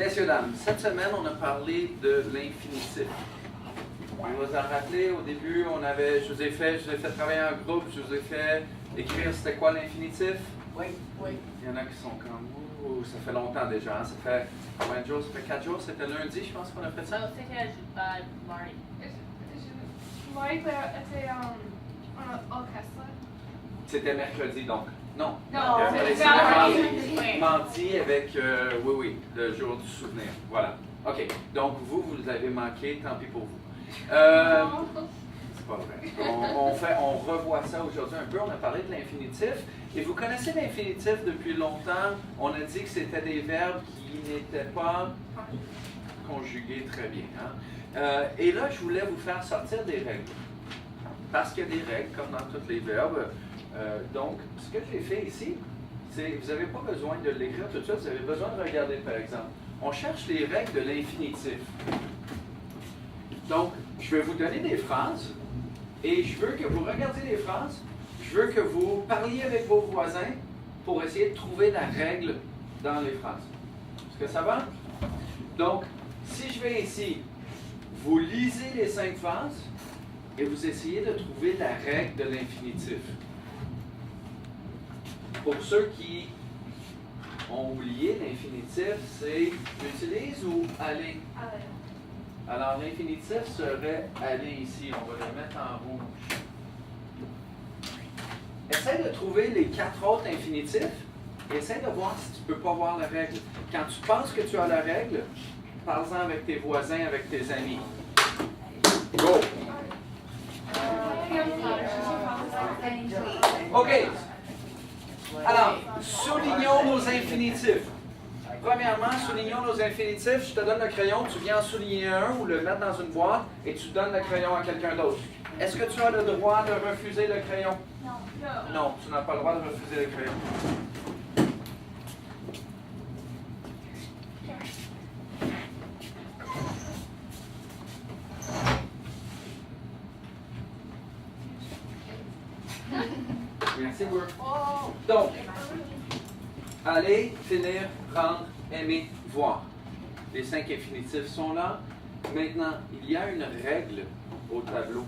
Messieurs, dames, cette semaine, on a parlé de l'infinitif. Vous vous en rappelez, au début, je vous ai fait travailler en groupe, je vous ai fait écrire c'était quoi l'infinitif? Oui. Il y en a qui sont comme, ouh, ça fait longtemps déjà, hein? Ça fait combien de jours? Ça fait 4 jours, c'était lundi, je pense qu'on a fait ça? Non, c'était mardi. Mardi était en orchestre. C'était mercredi, donc. Non. Non, C'était mardi. mardi avec, oui, le jour du souvenir. Voilà. OK. Donc, vous avez manqué, tant pis pour vous. C'est pas vrai. On revoit ça aujourd'hui un peu. On a parlé de l'infinitif. Et vous connaissez l'infinitif depuis longtemps. On a dit que c'était des verbes qui n'étaient pas conjugués très bien. Hein? Et là, je voulais vous faire sortir des règles. Parce qu'il y a des règles, comme dans tous les verbes. Donc, ce que j'ai fait ici, c'est vous n'avez pas besoin de l'écrire tout de suite, vous avez besoin de regarder, par exemple. On cherche les règles de l'infinitif. Donc, je vais vous donner des phrases et je veux que vous regardiez les phrases. Je veux que vous parliez avec vos voisins pour essayer de trouver la règle dans les phrases. Est-ce que ça va? Donc, si je vais ici, vous lisez les 5 phrases et vous essayez de trouver la règle de l'infinitif. Pour ceux qui ont oublié l'infinitif, c'est utilise ou aller? Allez. Alors, l'infinitif serait aller ici. On va le mettre en rouge. Essaye de trouver les 4 autres infinitifs et essaye de voir si tu ne peux pas voir la règle. Quand tu penses que tu as la règle, parle-en avec tes voisins, avec tes amis. Go! OK. Alors, soulignons nos infinitifs. Premièrement, soulignons nos infinitifs. Je te donne le crayon, tu viens en souligner un ou le mettre dans une boîte et tu donnes le crayon à quelqu'un d'autre. Est-ce que tu as le droit de refuser le crayon? Non. Non, tu n'as pas le droit de refuser le crayon. Merci, Brooke. Donc, aller, finir, rendre, aimer, voir. Les 5 infinitifs sont là. Maintenant, il y a une règle au tableau.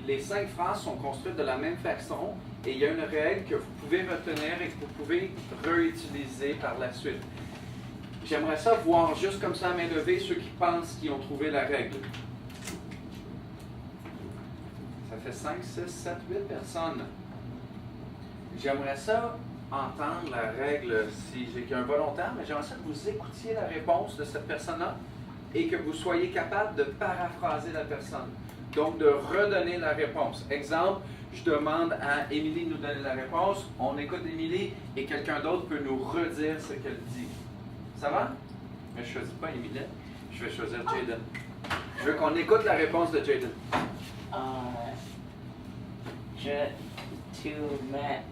Les 5 phrases sont construites de la même façon et il y a une règle que vous pouvez retenir et que vous pouvez réutiliser par la suite. J'aimerais ça voir juste comme ça à main levée ceux qui pensent qu'ils ont trouvé la règle. Ça fait 5, 6, 7, 8 personnes. J'aimerais ça entendre la règle si j'ai qu'un volontaire, mais j'aimerais ça que vous écoutiez la réponse de cette personne-là et que vous soyez capable de paraphraser la personne. Donc, de redonner la réponse. Exemple, je demande à Émilie de nous donner la réponse, on écoute Émilie et quelqu'un d'autre peut nous redire ce qu'elle dit. Ça va? Mais je ne choisis pas Émilie, je vais choisir Jaden. Je veux qu'on écoute la réponse de Jaden. To met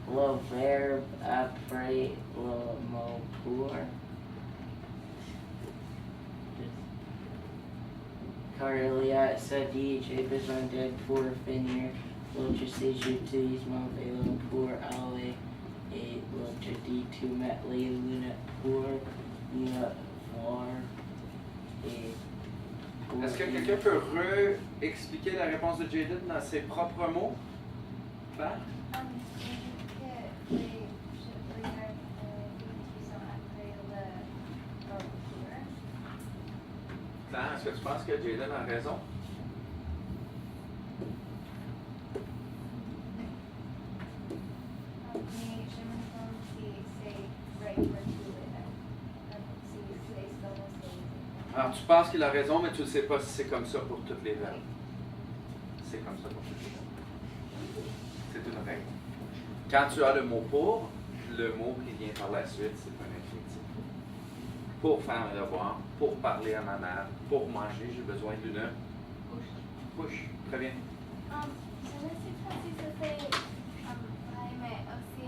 le verbe après le mot pour. Car il y a ça dit, j'ai besoin d'aide pour finir. L'autre c'est j'utilise mon vélo pour aller. Et l'autre dit tu mets les lunettes pour mieux voir. Et Est-ce que quelqu'un peut re-expliquer la réponse de Jaden dans ses propres mots? Claire? Claire, est-ce que tu penses que Jaden a raison? Alors, tu penses qu'il a raison, mais tu ne sais pas si c'est comme ça pour toutes les verbes. C'est comme ça pour toutes les verbes. C'est une règle. Quand tu as le mot pour, le mot qui vient par la suite, c'est un infinitif. Pour faire un devoir, pour parler à ma mère, pour manger, j'ai besoin d'une couche. Très bien. Je ne sais pas si c'était vrai, mais aussi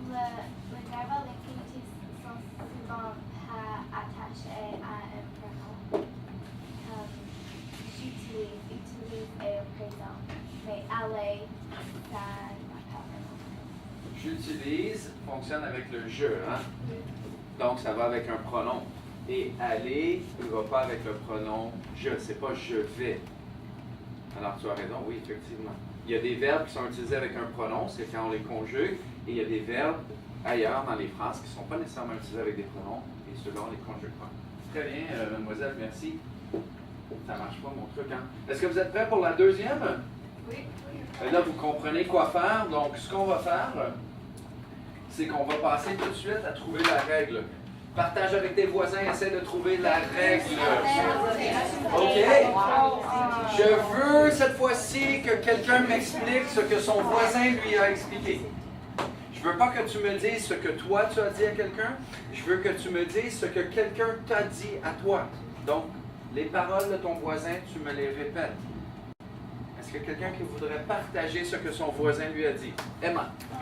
le verbe à l'infinitif sont souvent pas attachés à un prénom. Utilise est au présent, mais aller, ça n'a pas vraiment. J'utilise fonctionne avec le je. Hein? Donc, ça va avec un pronom. Et aller ne va pas avec le pronom je. C'est pas je vais. Alors, tu as raison, oui, effectivement. Il y a des verbes qui sont utilisés avec un pronom, c'est quand on les conjugue. Et il y a des verbes ailleurs dans les phrases qui ne sont pas nécessairement utilisés avec des pronoms. Et ceux-là, on les conjugue pas. Très bien, mademoiselle, merci. Ça marche pas, mon truc, hein? Est-ce que vous êtes prêts pour la deuxième? Oui. Là, vous comprenez quoi faire. Donc, ce qu'on va faire, c'est qu'on va passer tout de suite à trouver la règle. Partage avec tes voisins, essaie de trouver la règle. OK? Je veux cette fois-ci que quelqu'un m'explique ce que son voisin lui a expliqué. Je veux pas que tu me dises ce que toi tu as dit à quelqu'un. Je veux que tu me dises ce que quelqu'un t'a dit à toi. Donc, les paroles de ton voisin, tu me les répètes. Est-ce qu'il y a quelqu'un qui voudrait partager ce que son voisin lui a dit? Emma. Elle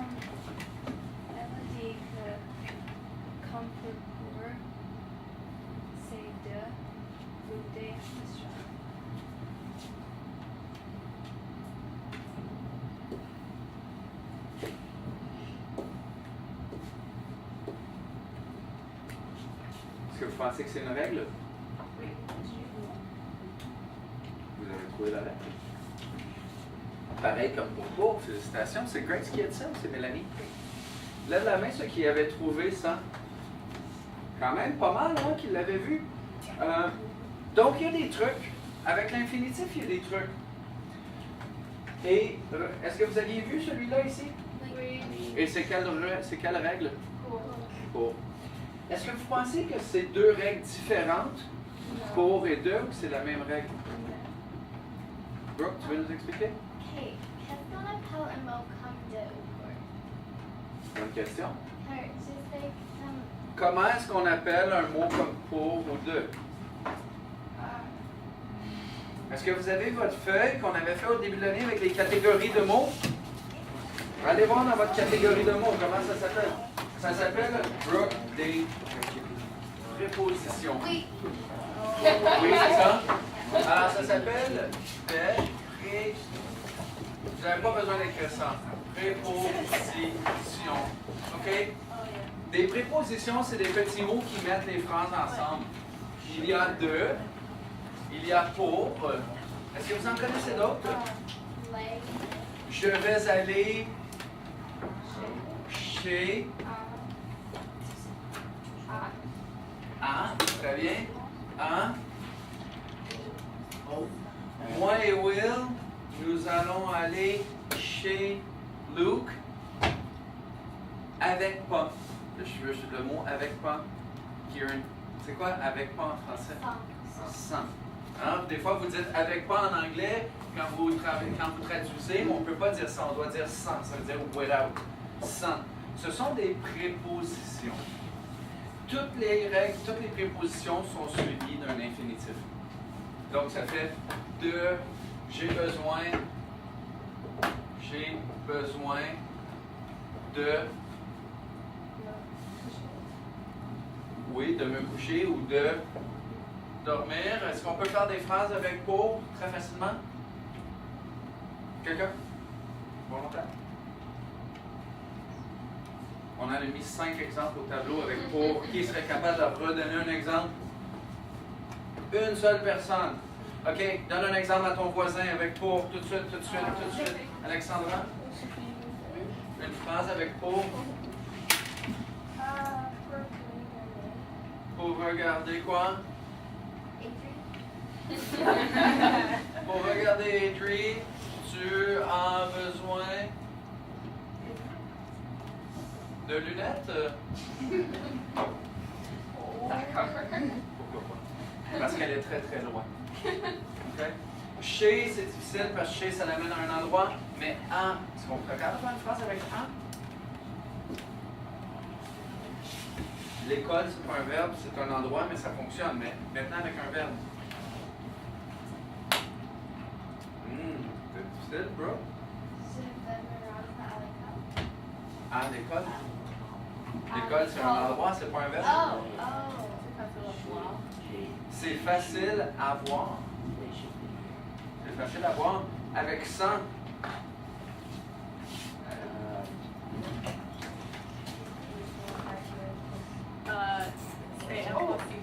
m'a dit que comme pour c'est de goûter restaurant. Est-ce que vous pensez que c'est une règle? Oui. Vous avez trouvé la règle? Pareil comme pour félicitations. C'est Grace qui a dit ça ou c'est Mélanie? Lève la main ceux qui avaient trouvé ça. Quand même pas mal, hein, qui l'avaient vu. Donc, il y a des trucs. Avec l'infinitif, il y a des trucs. Et est-ce que vous aviez vu celui-là ici? Oui. Et c'est quelle règle? Cool. Pour. Est-ce que vous pensez que c'est deux règles différentes, pour et de, ou c'est la même règle? Brooke, tu veux nous expliquer? Ok, qu'est-ce qu'on appelle un mot comme de ou pour? Bonne question. Car je sais que Comment est-ce qu'on appelle un mot comme pour ou de? Est-ce que vous avez votre feuille qu'on avait fait au début de l'année avec les catégories de mots? Allez voir dans votre catégorie de mots, comment ça s'appelle? Ça s'appelle, Brooke, des prépositions. Oui. Oui, c'est ça? Alors, ça s'appelle des Vous n'avez pas besoin d'écrire ça. Prépositions. OK? Des prépositions, c'est des petits mots qui mettent les phrases ensemble. Il y a de, il y a pour. Est-ce que vous en connaissez d'autres? Les. Je vais aller chez. Très bien. Moi et Will, nous allons aller chez Luke avec pas. Le mot avec pas. Kieran. C'est quoi avec pas en français? Sans. Hein? Des fois, vous dites avec pas en anglais quand vous traduisez, mais on ne peut pas dire ça, on doit dire sans. Ça veut dire without. Sans. Ce sont des prépositions. Toutes les règles, toutes les prépositions sont suivies d'un infinitif. Donc, ça fait de, j'ai besoin de, oui, de me coucher ou de dormir. Est-ce qu'on peut faire des phrases avec pour très facilement? Quelqu'un? Volontaire? On en a mis 5 exemples au tableau avec pour. Qui serait capable de redonner un exemple? Une seule personne. OK, donne un exemple à ton voisin avec pour. Tout de suite, tout de suite, tout de suite. Alexandra? Une phrase avec pour. Pour regarder quoi? Pour regarder Adri, tu as besoin de lunettes? D'accord. Pourquoi pas? Parce qu'elle est très très loin. Okay? Chez, c'est difficile parce que chez, ça l'amène à un endroit, mais en, est-ce qu'on peut regarder une phrase avec en? L'école, c'est pas un verbe, c'est un endroit, mais ça fonctionne. Mais maintenant avec un verbe. C'est difficile, bro? Je vais me rendre à l'école. À l'école? L'école, c'est un endroit, c'est pas un verbe? C'est facile à voir. C'est facile à voir. Avec sans.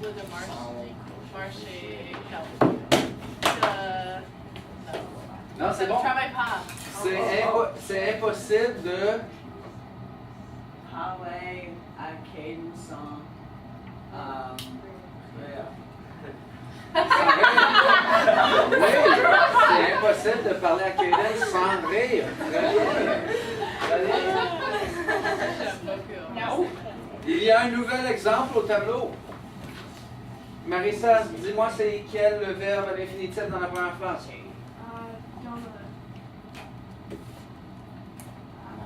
règles de marche. Sans les Marcher. Non. Non, c'est Ça ne bon. travaille pas. C'est impossible de. Parler à Caden sans rire. Oui, c'est impossible de parler à Kaden sans rire. Très bien. Très bien. J'aime beaucoup. Il y a un nouvel exemple au tableau. Marissa, dis-moi c'est quel le verbe à l'infinitif dans la première phrase? Dans le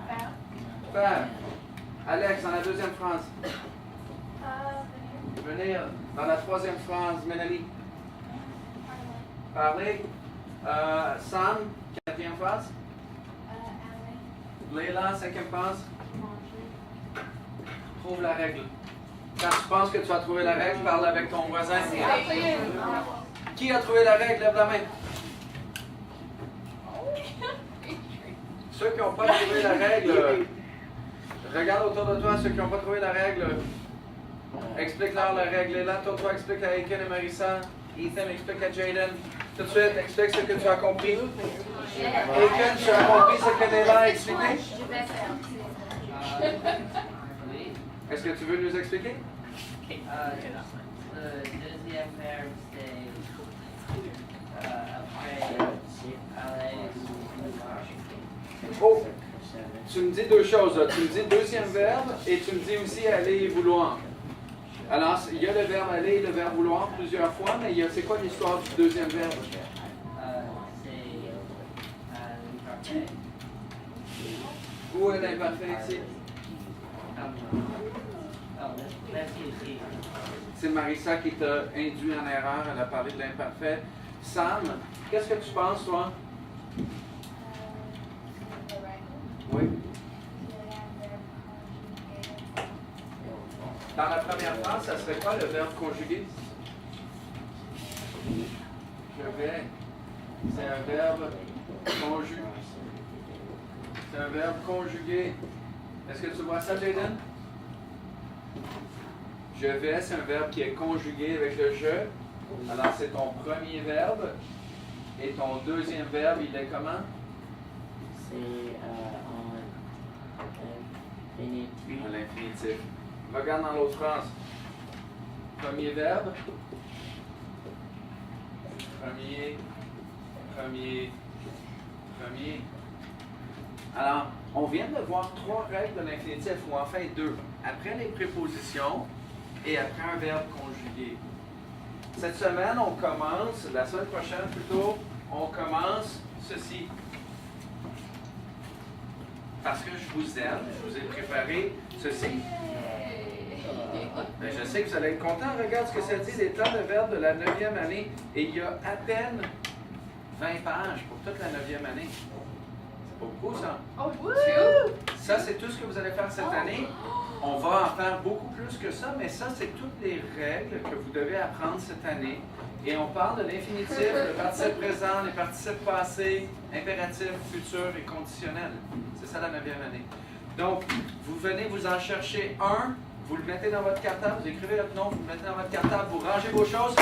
faire. Faire. Alex, dans la deuxième phrase. Venir. Dans la troisième phrase, Mélanie. Parler. Sam, quatrième phrase. Leila, cinquième phrase. Trouve la règle. Quand tu penses que tu as trouvé la règle, parle avec ton voisin. Qui a trouvé la règle? Lève la main. Ceux qui n'ont pas trouvé la règle, regarde autour de toi, ceux qui n'ont pas trouvé la règle, explique-leur la règle. Et là, toi, explique à Aiken et Marissa. Ethan, explique à Jaden. Tout de suite, explique ce que tu as compris. Aiken, tu as compris ce que Leila a expliqué? Je vais faire. Oui. Est-ce que tu veux nous expliquer? Le deuxième verbe, c'est après aller Oh, tu me dis deux choses. Là. Tu me dis deuxième verbe et tu me dis aussi aller et vouloir. Alors, il y a le verbe aller et le verbe vouloir plusieurs fois, mais c'est quoi l'histoire du deuxième verbe? c'est l'imparfait. Où est l'imparfait ici? Merci aussi. C'est Marissa qui t'a induit en erreur. Elle a parlé de l'imparfait. Sam, qu'est-ce que tu penses, toi? Oui. Dans la première phrase, ça serait quoi le verbe conjugué? Je vais. C'est un verbe conjugué. C'est un verbe conjugué. Est-ce que tu vois ça, Jaden? Je vais, c'est un verbe qui est conjugué avec le je. Alors, c'est ton premier verbe. Et ton deuxième verbe, il est comment? C'est en infinitif. À l'infinitif. Regarde dans l'autre phrase. Premier verbe. Premier. Alors, on vient de voir 3 règles de l'infinitif, ou enfin 2. Après les prépositions et après un verbe conjugué. Cette semaine, on commence, la semaine prochaine plutôt, on commence ceci. Parce que je vous aime, je vous ai préparé ceci. Ben, je sais que vous allez être content. Regarde ce que ça dit, les temps de verbes de la 9e année. Et il y a à peine 20 pages pour toute la 9e année. C'est pas beaucoup, ça. Oh, wouh! Ça, c'est tout ce que vous allez faire cette année. On va en faire beaucoup plus que ça, mais ça, c'est toutes les règles que vous devez apprendre cette année. Et on parle de l'infinitif, le participe présent, les participes passés, impératifs, futurs et conditionnels. C'est ça la 9e année. Donc, vous venez vous en chercher un, vous le mettez dans votre cartable, vous écrivez votre nom, vous le mettez dans votre cartable, vous rangez vos choses.